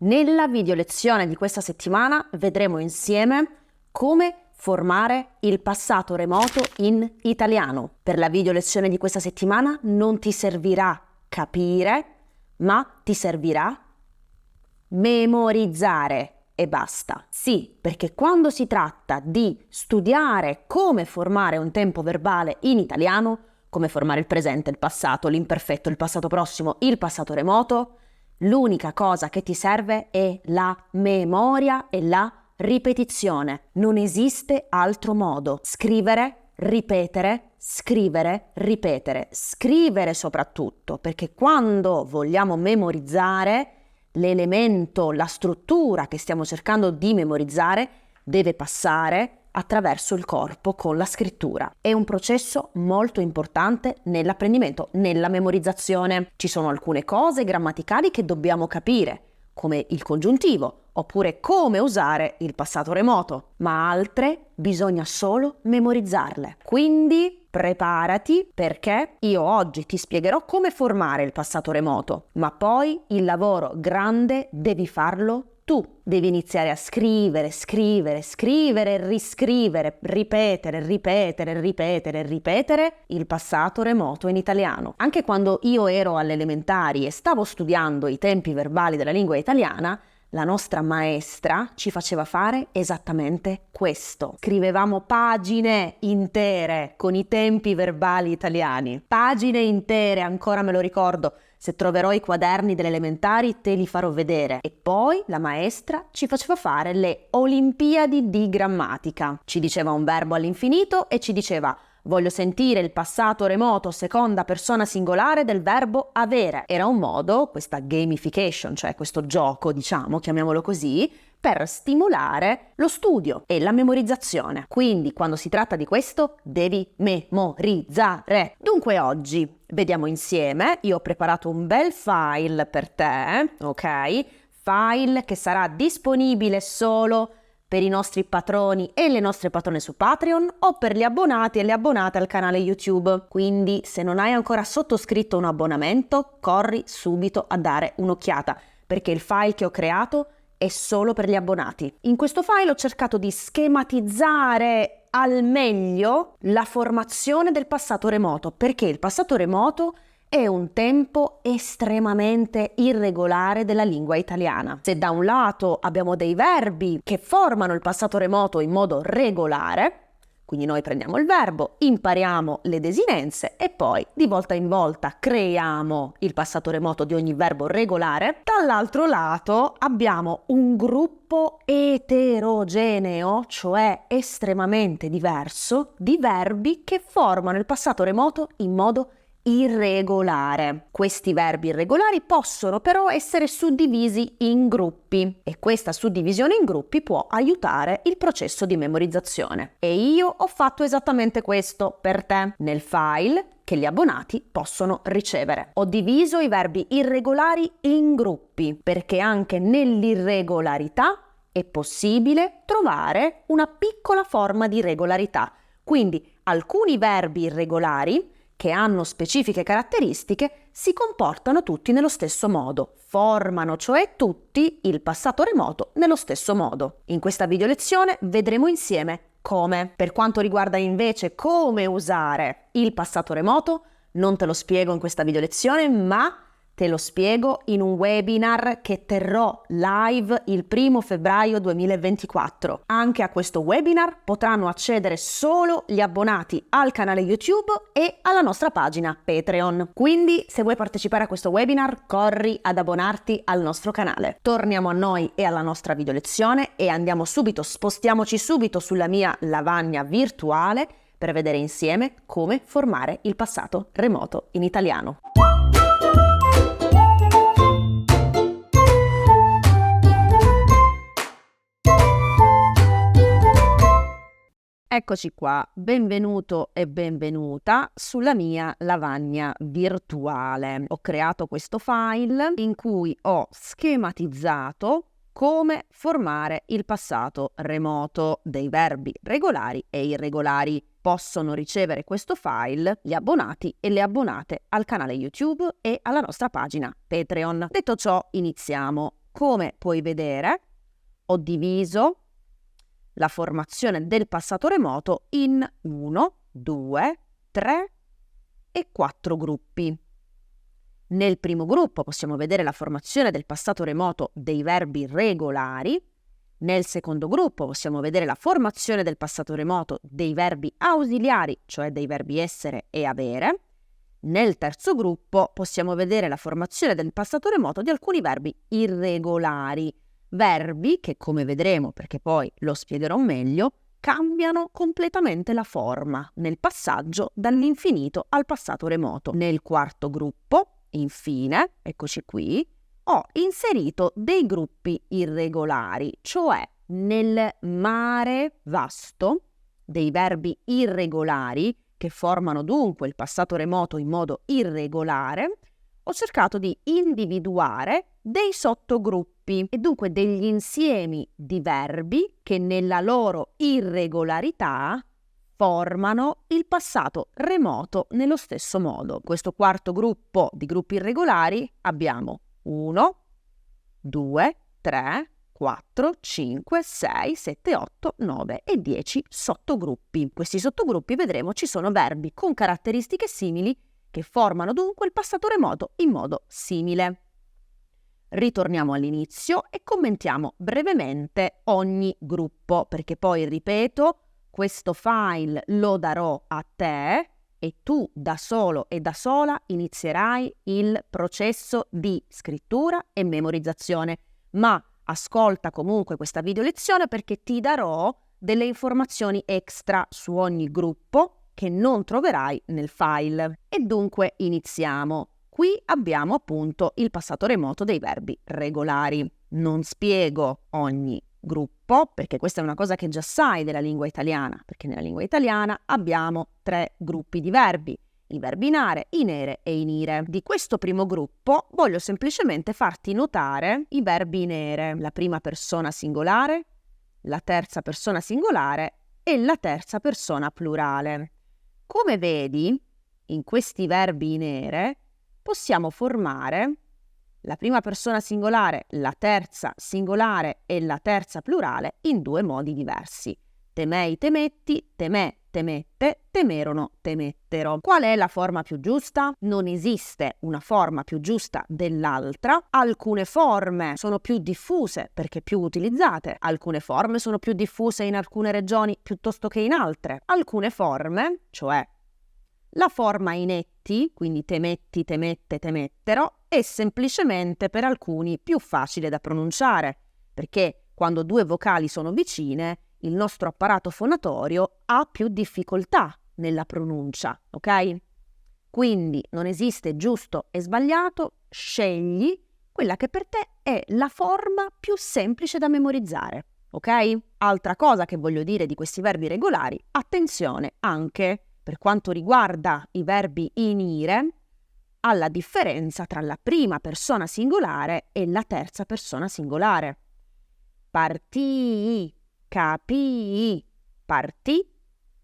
Nella video lezione di questa settimana vedremo insieme come formare il passato remoto in italiano. Per la video lezione di questa settimana non ti servirà capire, ma ti servirà memorizzare e basta. Sì, perché quando si tratta di studiare come formare un tempo verbale in italiano, come formare il presente, il passato, l'imperfetto, il passato prossimo, il passato remoto, l'unica cosa che ti serve è la memoria e la ripetizione. Non esiste altro modo. Scrivere, ripetere, scrivere soprattutto, perché quando vogliamo memorizzare, l'elemento, la struttura che stiamo cercando di memorizzare deve passare attraverso il corpo con la scrittura. È un processo molto importante nell'apprendimento, nella memorizzazione. Ci sono alcune cose grammaticali che dobbiamo capire, come il congiuntivo, oppure come usare il passato remoto, ma altre bisogna solo memorizzarle. Quindi preparati, perché io oggi ti spiegherò come formare il passato remoto, ma poi il lavoro grande devi farlo tu. Devi iniziare a scrivere, riscrivere, ripetere il passato remoto in italiano. Anche quando io ero alle elementari e stavo studiando i tempi verbali della lingua italiana, la nostra maestra ci faceva fare esattamente questo. Scrivevamo pagine intere con i tempi verbali italiani. Pagine intere, ancora me lo ricordo. Se troverò i quaderni delle elementari te li farò vedere. E poi la maestra ci faceva fare le Olimpiadi di grammatica. Ci diceva un verbo all'infinito e ci diceva: voglio sentire il passato remoto seconda persona singolare del verbo avere. Era un modo, questa gamification, cioè questo gioco, diciamo, chiamiamolo così, per stimolare lo studio e la memorizzazione. Quindi, quando si tratta di questo, devi memorizzare. Dunque oggi vediamo insieme, io ho preparato un bel file per te, ok? File che sarà disponibile solo per i nostri patroni e le nostre patrone su Patreon o per gli abbonati e le abbonate al canale YouTube. Quindi se non hai ancora sottoscritto un abbonamento, corri subito a dare un'occhiata, perché il file che ho creato è solo per gli abbonati. In questo file ho cercato di schematizzare al meglio la formazione del passato remoto, perché il passato remoto è un tempo estremamente irregolare della lingua italiana. Se da un lato abbiamo dei verbi che formano il passato remoto in modo regolare, quindi noi prendiamo il verbo, impariamo le desinenze e poi di volta in volta creiamo il passato remoto di ogni verbo regolare, dall'altro lato abbiamo un gruppo eterogeneo, cioè estremamente diverso, di verbi che formano il passato remoto in modo irregolare. Questi verbi irregolari possono però essere suddivisi in gruppi e questa suddivisione in gruppi può aiutare il processo di memorizzazione. E io ho fatto esattamente questo per te nel file che gli abbonati possono ricevere. Ho diviso i verbi irregolari in gruppi perché anche nell'irregolarità è possibile trovare una piccola forma di regolarità. Quindi alcuni verbi irregolari che hanno specifiche caratteristiche si comportano tutti nello stesso modo, formano cioè tutti il passato remoto nello stesso modo. In questa video lezione vedremo insieme come. Per quanto riguarda invece come usare il passato remoto, non te lo spiego in questa video lezione, ma te lo spiego in un webinar che terrò live il 1 febbraio 2024. Anche a questo webinar potranno accedere solo gli abbonati al canale YouTube e alla nostra pagina Patreon. Quindi, se vuoi partecipare a questo webinar, corri ad abbonarti al nostro canale. Torniamo a noi e alla nostra video lezione e spostiamoci subito sulla mia lavagna virtuale per vedere insieme come formare il passato remoto in italiano. Eccoci qua, benvenuto e benvenuta sulla mia lavagna virtuale. Ho creato questo file in cui ho schematizzato come formare il passato remoto dei verbi regolari e irregolari. Possono ricevere questo file gli abbonati e le abbonate al canale YouTube e alla nostra pagina Patreon. Detto ciò, iniziamo. come puoi vedere, ho diviso la formazione del passato remoto in 1, 2, 3 e 4 gruppi. Nel primo gruppo possiamo vedere la formazione del passato remoto dei verbi regolari. Nel secondo gruppo possiamo vedere la formazione del passato remoto dei verbi ausiliari, cioè dei verbi essere e avere. Nel terzo gruppo possiamo vedere la formazione del passato remoto di alcuni verbi irregolari, verbi che, come vedremo, perché poi lo spiegherò meglio, cambiano completamente la forma nel passaggio dall'infinito al passato remoto. Nel quarto gruppo, infine, eccoci qui, ho inserito dei gruppi irregolari, cioè nel mare vasto dei verbi irregolari che formano dunque il passato remoto in modo irregolare, ho cercato di individuare dei sottogruppi e dunque degli insiemi di verbi che nella loro irregolarità formano il passato remoto nello stesso modo. Questo quarto gruppo di gruppi irregolari abbiamo 1, 2, 3, 4, 5, 6, 7, 8, 9 e 10 sottogruppi. In questi sottogruppi vedremo ci sono verbi con caratteristiche simili che formano dunque il passato remoto in modo simile. Ritorniamo all'inizio e commentiamo brevemente ogni gruppo, perché poi, ripeto, questo file lo darò a te e tu da solo e da sola inizierai il processo di scrittura e memorizzazione, ma ascolta comunque questa video lezione perché ti darò delle informazioni extra su ogni gruppo che non troverai nel file. E dunque iniziamo. Qui abbiamo appunto il passato remoto dei verbi regolari. Non spiego ogni gruppo perché questa è una cosa che già sai della lingua italiana, perché nella lingua italiana abbiamo 3 gruppi di verbi: i verbi inare, inere e inire. Di questo primo gruppo voglio semplicemente farti notare i verbi inere, la prima persona singolare, la terza persona singolare e la terza persona plurale. Come vedi, in questi verbi inere possiamo formare la prima persona singolare, la terza singolare e la terza plurale in 2 modi diversi. Temei, temetti, temè, temette, temerono, temettero. Qual è la forma più giusta? Non esiste una forma più giusta dell'altra. Alcune forme sono più diffuse perché più utilizzate. Alcune forme sono più diffuse in alcune regioni piuttosto che in altre. Alcune forme, cioè la forma inetti, quindi temetti, temette, temettero, è semplicemente per alcuni più facile da pronunciare, perché quando 2 vocali sono vicine, il nostro apparato fonatorio ha più difficoltà nella pronuncia, ok? Quindi non esiste giusto e sbagliato, scegli quella che per te è la forma più semplice da memorizzare, ok? Altra cosa che voglio dire di questi verbi regolari, attenzione anche per quanto riguarda i verbi inire, alla differenza tra la prima persona singolare e la terza persona singolare. Partii, capii, partì,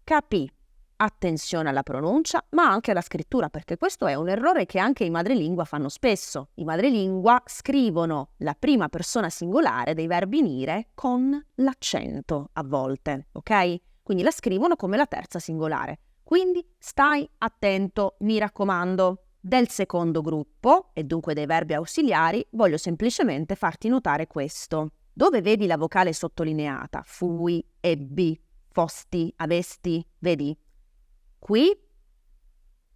capì. Attenzione alla pronuncia, ma anche alla scrittura, perché questo è un errore che anche i madrelingua fanno spesso. I madrelingua scrivono la prima persona singolare dei verbi inire con l'accento a volte, ok? Quindi la scrivono come la terza singolare. Quindi stai attento, mi raccomando. Del secondo gruppo, e dunque dei verbi ausiliari, voglio semplicemente farti notare questo. Dove vedi la vocale sottolineata, fui, ebbi, fosti, avesti, vedi? Qui,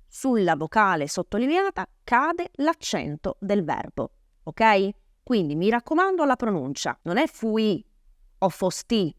sulla vocale sottolineata, cade l'accento del verbo, ok? Quindi mi raccomando alla pronuncia, non è fui o fosti,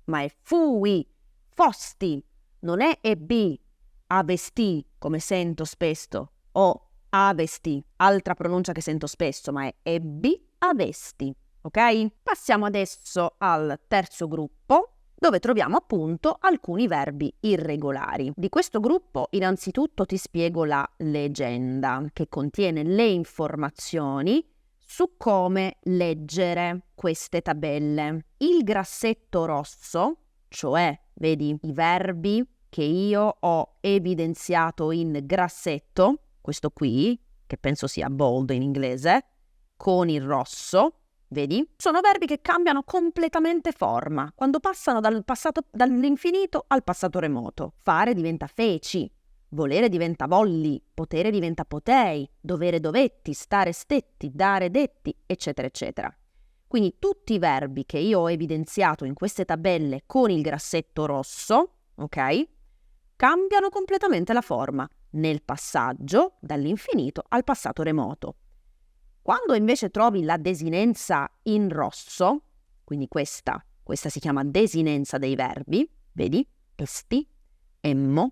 ma è fui, fosti. Non è ebbi, avesti, come sento spesso, o avesti, altra pronuncia che sento spesso, ma è ebbi, avesti, ok? Passiamo adesso al terzo gruppo, dove troviamo appunto alcuni verbi irregolari. Di questo gruppo innanzitutto ti spiego la legenda, che contiene le informazioni su come leggere queste tabelle. Il grassetto rosso, cioè, vedi, i verbi che io ho evidenziato in grassetto, questo qui, che penso sia bold in inglese, con il rosso, Vedi? Sono verbi che cambiano completamente forma quando passano dall'infinito al passato remoto. Fare diventa feci, volere diventa volli, potere diventa potei, dovere dovetti, stare stetti, dare detti, eccetera, eccetera. Quindi tutti i verbi che io ho evidenziato in queste tabelle con il grassetto rosso, ok? Cambiano completamente la forma nel passaggio dall'infinito al passato remoto. Quando invece trovi la desinenza in rosso, quindi questa si chiama desinenza dei verbi, vedi? Esti, emmo,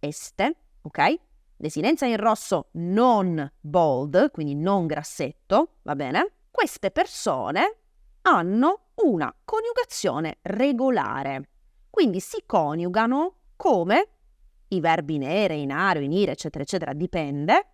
este, ok? Desinenza in rosso non bold, quindi non grassetto, va bene? Queste persone hanno una coniugazione regolare, quindi si coniugano come i verbi in ere, in areo, in ire, eccetera, eccetera, dipende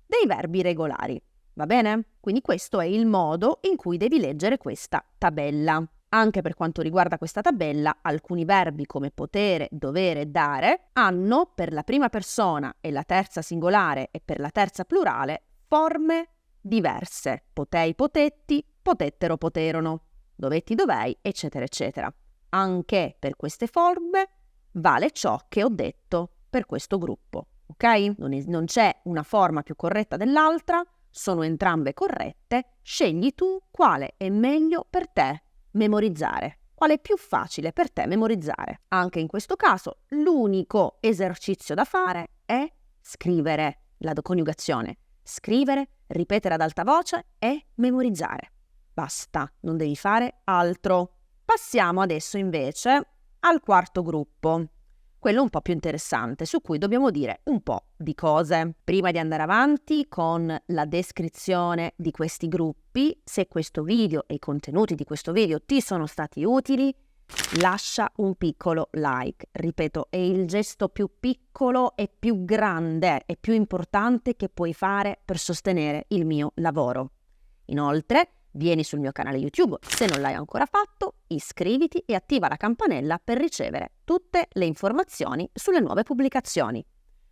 dei verbi regolari. Va bene? Quindi questo è il modo in cui devi leggere questa tabella. Anche per quanto riguarda questa tabella, alcuni verbi come potere, dovere, dare hanno per la prima persona e la terza singolare e per la terza plurale forme diverse. Potei, potetti, potettero, poterono, dovetti, dovei, eccetera, eccetera. Anche per queste forme vale ciò che ho detto per questo gruppo, ok? Non c'è una forma più corretta dell'altra, sono entrambe corrette, scegli tu quale è meglio per te memorizzare, quale è più facile per te memorizzare. Anche in questo caso l'unico esercizio da fare è scrivere la coniugazione, scrivere, ripetere ad alta voce e memorizzare. Basta, non devi fare altro. Passiamo adesso invece al quarto gruppo, quello un po' più interessante, su cui dobbiamo dire un po' di cose. Prima di andare avanti con la descrizione di questi gruppi, se questo video e i contenuti di questo video ti sono stati utili, lascia un piccolo like. Ripeto, è il gesto più piccolo e più grande e più importante che puoi fare per sostenere il mio lavoro. Inoltre, vieni sul mio canale YouTube, se non l'hai ancora fatto, iscriviti e attiva la campanella per ricevere tutte le informazioni sulle nuove pubblicazioni.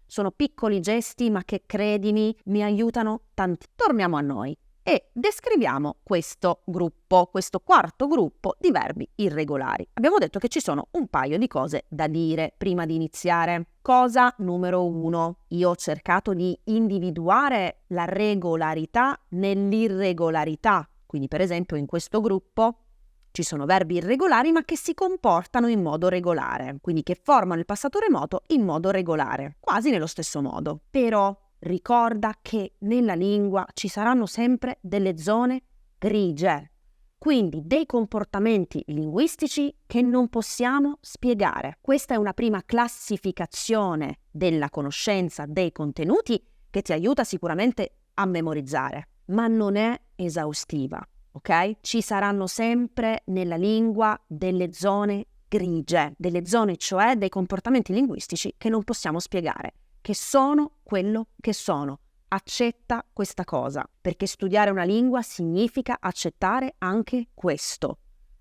Sono piccoli gesti, ma che, credimi, mi aiutano tanto. Torniamo a noi e descriviamo questo gruppo, questo quarto gruppo di verbi irregolari. Abbiamo detto che ci sono un paio di cose da dire prima di iniziare. Cosa numero 1. Io ho cercato di individuare la regolarità nell'irregolarità. Quindi, per esempio, in questo gruppo ci sono verbi irregolari ma che si comportano in modo regolare, quindi che formano il passato remoto in modo regolare, quasi nello stesso modo. Però ricorda che nella lingua ci saranno sempre delle zone grigie, quindi dei comportamenti linguistici che non possiamo spiegare. Questa è una prima classificazione della conoscenza dei contenuti che ti aiuta sicuramente a memorizzare, ma non è esaustiva, ok? Ci saranno sempre nella lingua delle zone grigie, delle zone cioè dei comportamenti linguistici che non possiamo spiegare, che sono quello che sono. Accetta questa cosa, perché studiare una lingua significa accettare anche questo.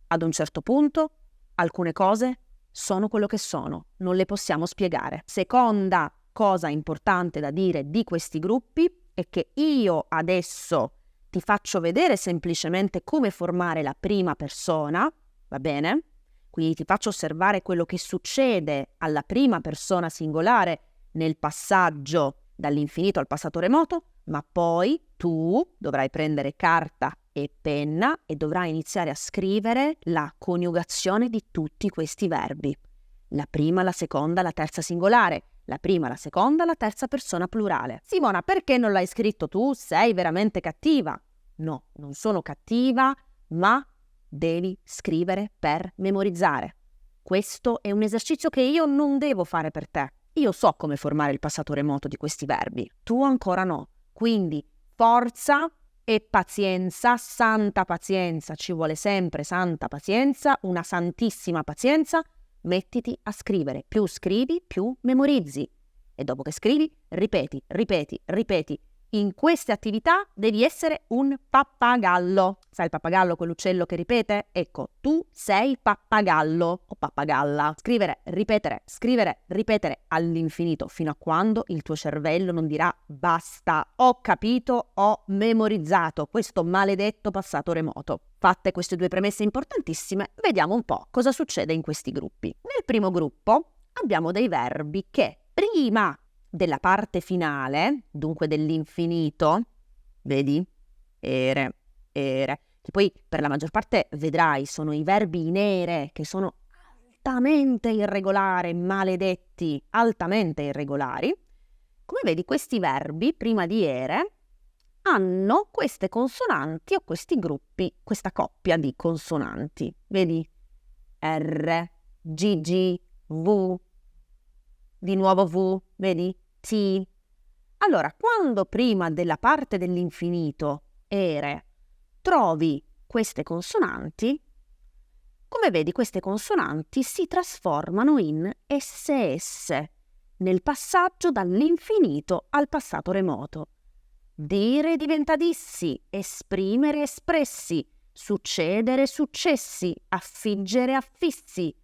Ad un certo punto, alcune cose sono quello che sono, non le possiamo spiegare. Seconda cosa importante da dire di questi gruppi è che io adesso ti faccio vedere semplicemente come formare la prima persona, va bene? Quindi ti faccio osservare quello che succede alla prima persona singolare nel passaggio dall'infinito al passato remoto, ma poi tu dovrai prendere carta e penna e dovrai iniziare a scrivere la coniugazione di tutti questi verbi. La prima, la seconda, la terza singolare. La prima, la seconda, la terza persona plurale. Simona, perché non l'hai scritto tu? Sei veramente cattiva. No, non sono cattiva, ma devi scrivere per memorizzare. Questo è un esercizio che io non devo fare per te. Io so come formare il passato remoto di questi verbi. Tu ancora no. Quindi forza e pazienza, santa pazienza. Ci vuole sempre santa pazienza, una santissima pazienza. Mettiti a scrivere, più scrivi, più memorizzi. E dopo che scrivi, ripeti, ripeti, ripeti. In queste attività devi essere un pappagallo. Sai il pappagallo, quell'uccello che ripete? Ecco, tu sei pappagallo o pappagalla. Scrivere, ripetere all'infinito fino a quando il tuo cervello non dirà basta, ho capito, ho memorizzato questo maledetto passato remoto. Fatte queste due premesse importantissime, vediamo un po' cosa succede in questi gruppi. Nel primo gruppo abbiamo dei verbi che prima della parte finale, dunque dell'infinito, vedi? Ere, che poi per la maggior parte vedrai sono i verbi in ere, che sono altamente irregolari, maledetti, altamente irregolari. Come vedi, questi verbi, prima di ere, hanno queste consonanti o questi gruppi, questa coppia di consonanti. Vedi? R, GG, V, di nuovo V, vedi? T. Allora, quando prima della parte dell'infinito, ere, trovi queste consonanti, come vedi queste consonanti si trasformano in SS nel passaggio dall'infinito al passato remoto. Dire diventa dissi, esprimere espressi, succedere successi, affiggere affissi,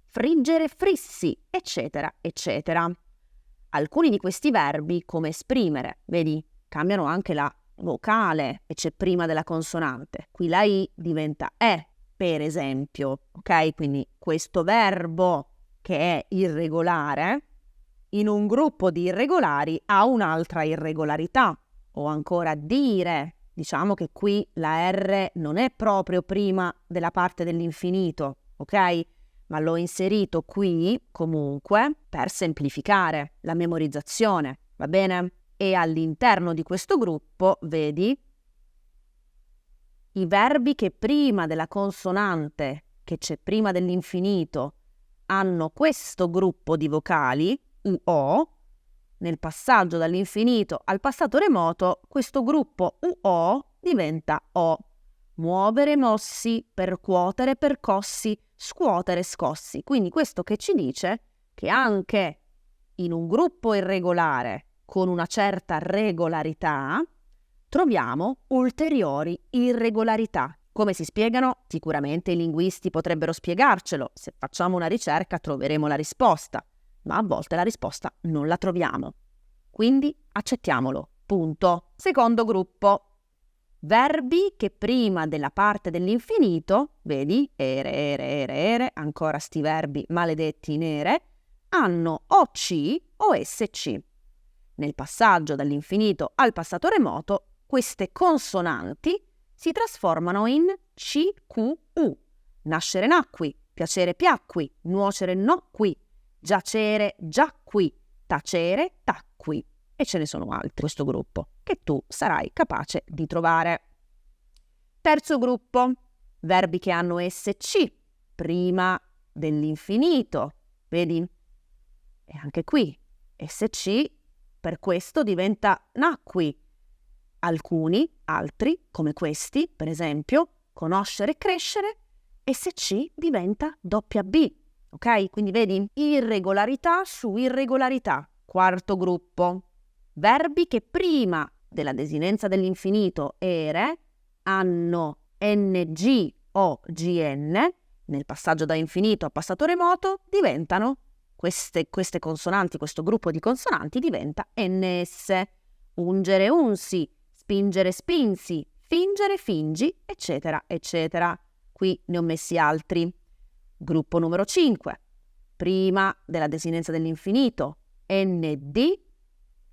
friggere frissi, eccetera, eccetera. Alcuni di questi verbi, come esprimere, vedi, cambiano anche la vocale e c'è prima della consonante. Qui la I diventa E, per esempio, ok? Quindi questo verbo che è irregolare, in un gruppo di irregolari ha un'altra irregolarità. O ancora dire, diciamo che qui la R non è proprio prima della parte dell'infinito, ok? Ma l'ho inserito qui comunque per semplificare la memorizzazione, va bene? E all'interno di questo gruppo, vedi, i verbi che prima della consonante, che c'è prima dell'infinito, hanno questo gruppo di vocali, UO, nel passaggio dall'infinito al passato remoto, questo gruppo UO diventa O. Muovere, mossi, percuotere, percossi, scuotere, scossi. Quindi questo che ci dice che anche in un gruppo irregolare con una certa regolarità troviamo ulteriori irregolarità. Come si spiegano? Sicuramente i linguisti potrebbero spiegarcelo. Se facciamo una ricerca troveremo la risposta, ma a volte la risposta non la troviamo. Quindi accettiamolo. Punto. Secondo gruppo. Verbi che prima della parte dell'infinito, vedi, ere, ancora sti verbi maledetti in ere, hanno OC o SC. Nel passaggio dall'infinito al passato remoto, queste consonanti si trasformano in CQU. Nascere nacqui, piacere piacqui, nuocere nocqui, giacere giacqui, tacere tacqui. E ce ne sono altri, questo gruppo, che tu sarai capace di trovare. Terzo gruppo, verbi che hanno SC, prima dell'infinito, vedi? E anche qui, SC, per questo diventa nacqui. Alcuni, altri, come questi, per esempio, conoscere e crescere, SC diventa WB, ok? Quindi vedi, irregolarità su irregolarità. Quarto gruppo. Verbi che prima della desinenza dell'infinito ere hanno NG o GN, nel passaggio da infinito a passato remoto diventano queste consonanti, questo gruppo di consonanti diventa NS. Ungere unsi, spingere spinsi, fingere fingi, eccetera, eccetera. Qui ne ho messi altri. Gruppo numero 5. Prima della desinenza dell'infinito ND,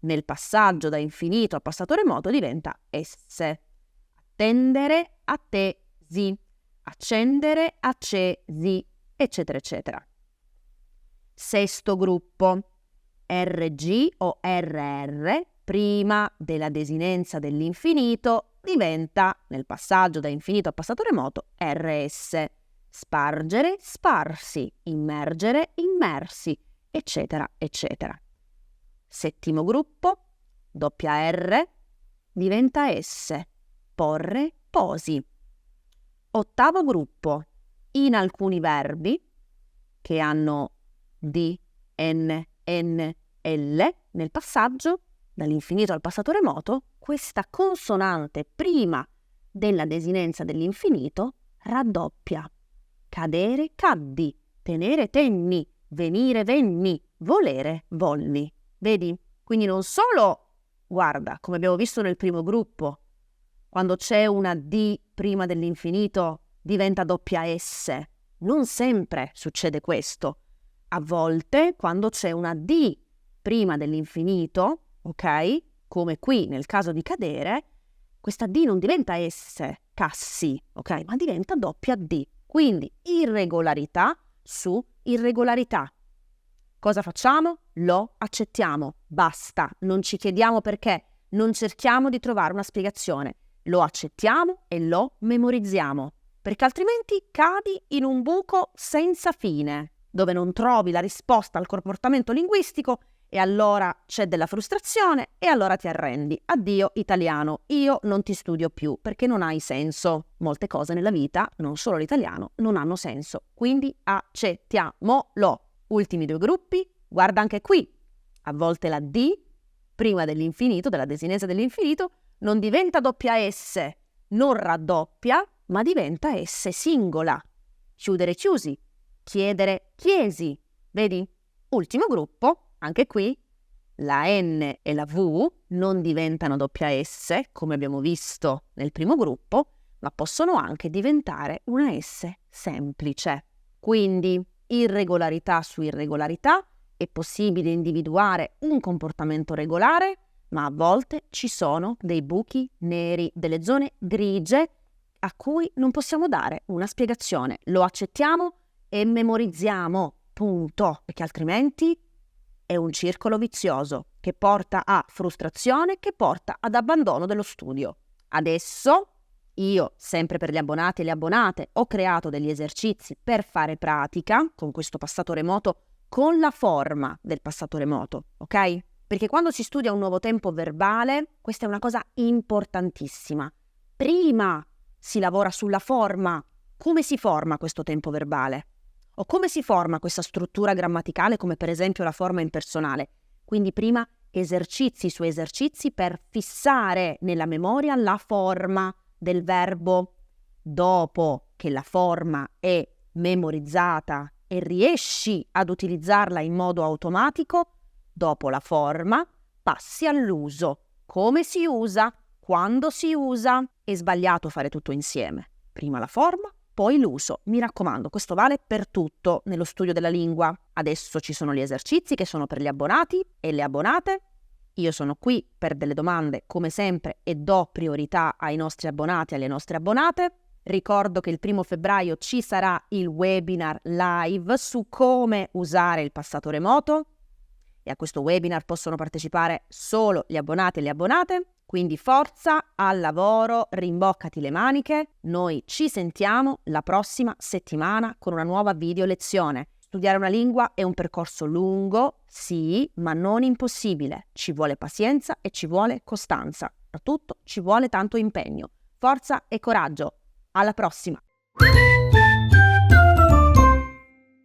nel passaggio da infinito a passato remoto diventa S. Attendere, attesi, accendere, accesi, eccetera, eccetera. Sesto gruppo, RG o RR, prima della desinenza dell'infinito diventa, nel passaggio da infinito a passato remoto, RS. Spargere, sparsi, immergere, immersi, eccetera, eccetera. Settimo gruppo, WR, diventa S, porre, posi. Ottavo gruppo, in alcuni verbi che hanno D, N, L, nel passaggio dall'infinito al passato remoto, questa consonante prima della desinenza dell'infinito raddoppia. Cadere, caddi, tenere, tenni, venire, venni, volere, volli. Vedi? Quindi non solo, guarda, come abbiamo visto nel primo gruppo, quando c'è una D prima dell'infinito diventa doppia S. Non sempre succede questo. A volte, quando c'è una D prima dell'infinito, ok? Come qui nel caso di cadere, questa D non diventa S, cassi, ok? Ma diventa doppia D. Quindi irregolarità su irregolarità. Cosa facciamo? Lo accettiamo. Basta. Non ci chiediamo perché. Non cerchiamo di trovare una spiegazione. Lo accettiamo e lo memorizziamo. Perché altrimenti cadi in un buco senza fine, dove non trovi la risposta al comportamento linguistico e allora c'è della frustrazione e allora ti arrendi. Addio italiano, io non ti studio più perché non hai senso. Molte cose nella vita, non solo l'italiano, non hanno senso. Quindi accettiamolo. Ultimi due gruppi, guarda anche qui. A volte la D, prima dell'infinito, della desinenza dell'infinito, non diventa doppia S, non raddoppia, ma diventa S singola. Chiudere, chiusi. Chiedere, chiesi. Vedi? Ultimo gruppo, anche qui, la N e la V non diventano doppia S, come abbiamo visto nel primo gruppo, ma possono anche diventare una S semplice. Quindi, irregolarità su irregolarità, è possibile individuare un comportamento regolare, ma a volte ci sono dei buchi neri, delle zone grigie a cui non possiamo dare una spiegazione. Lo accettiamo e memorizziamo, punto, perché altrimenti è un circolo vizioso che porta a frustrazione, che porta ad abbandono dello studio. Adesso io, sempre per gli abbonati e le abbonate, ho creato degli esercizi per fare pratica con questo passato remoto, con la forma del passato remoto, ok? Perché quando si studia un nuovo tempo verbale, questa è una cosa importantissima. Prima si lavora sulla forma. Come si forma questo tempo verbale? O come si forma questa struttura grammaticale, come per esempio la forma impersonale? Quindi prima esercizi su esercizi per fissare nella memoria la forma del verbo. Dopo che la forma è memorizzata e riesci ad utilizzarla in modo automatico, dopo la forma passi all'uso. Come si usa? Quando si usa? È sbagliato fare tutto insieme. Prima la forma, poi l'uso. Mi raccomando, questo vale per tutto nello studio della lingua. Adesso ci sono gli esercizi che sono per gli abbonati e le abbonate. Io sono qui per delle domande, come sempre, e do priorità ai nostri abbonati e alle nostre abbonate. Ricordo che il 1° febbraio ci sarà il webinar live su come usare il passato remoto e a questo webinar possono partecipare solo gli abbonati e le abbonate. Quindi forza al lavoro, rimboccati le maniche. Noi ci sentiamo la prossima settimana con una nuova video lezione. Studiare una lingua è un percorso lungo, sì, ma non impossibile. Ci vuole pazienza e ci vuole costanza. Soprattutto ci vuole tanto impegno. Forza e coraggio. Alla prossima!